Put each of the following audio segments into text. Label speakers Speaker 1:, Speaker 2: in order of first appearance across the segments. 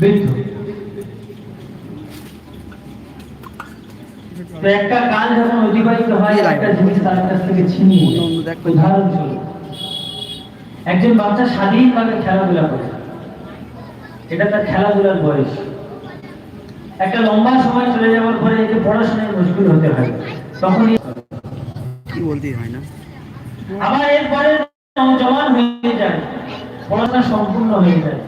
Speaker 1: বৃদ্ধ। তো একটা কাল যখন অতিবাহিত হয় একটা জিনিস তার কাছ থেকে ছিনিয়ে উদাহরণস্বরূপ একজন বাচ্চা স্বাধীনভাবে খেলাধুলা করে, এটা তার খেলাধুলার বয়স। একটা লম্বা সময় চলে যাওয়ার পরে একে পড়াশোনায় মশগুল হতে হয়, তখন
Speaker 2: কি বলতেই হয় না।
Speaker 1: আবার এরপরে জওয়ান হয়ে যায়, পড়াশোনা সম্পূর্ণ হয়ে যায়,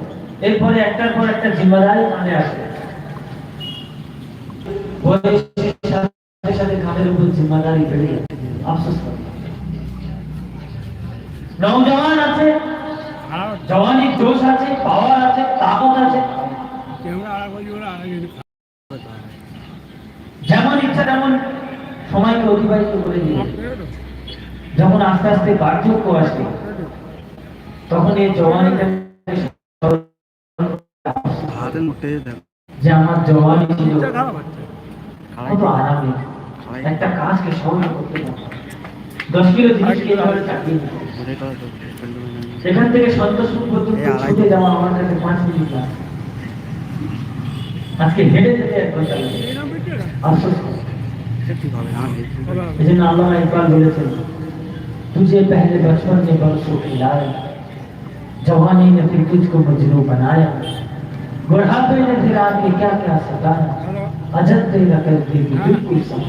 Speaker 1: এরপরে একটার পর একটা জিম্মাদারি কাঁধে আসে। বয়সের সাথে সাথে কাঁধের উপর জিম্মাদারি বেড়ে যায়, আফসোস করে। নওজওয়ান আছে, জওয়ানির জোশ আছে, পাওয়ার আছে, তাকত আছে, যেমন ইচ্ছা তেমন সময়কে অতিবাহিত করে দিয়ে যখন আস্তে আস্তে বার্ধক্য আসে তখন এই জওয়ানিটা যে আমার জওয়ানি ছিল কত আরামে, একটা কাজকে সহজে করতে পারতাম, 10 কিলো জিনিসকে এভাবে চাপিয়ে দিত। এখান থেকে সন্তোষপুর পর্যন্ত ছুটে যাওয়া আমার কাছে 5 মিনিট লাগে, আজকে হেঁটে যেতে 1 ঘন্টা লাগে। আফসোস এই জন্য আল্লামা ইকবাল বলেছেন, तुझे पहले बचपन ने बरसों खिलाया, जवानी ने फिर तुझको मजनू बनाया, बुढ़ापे ने फिर आके क्या क्या सताया, अजब तेरा कर दी बिल्कुल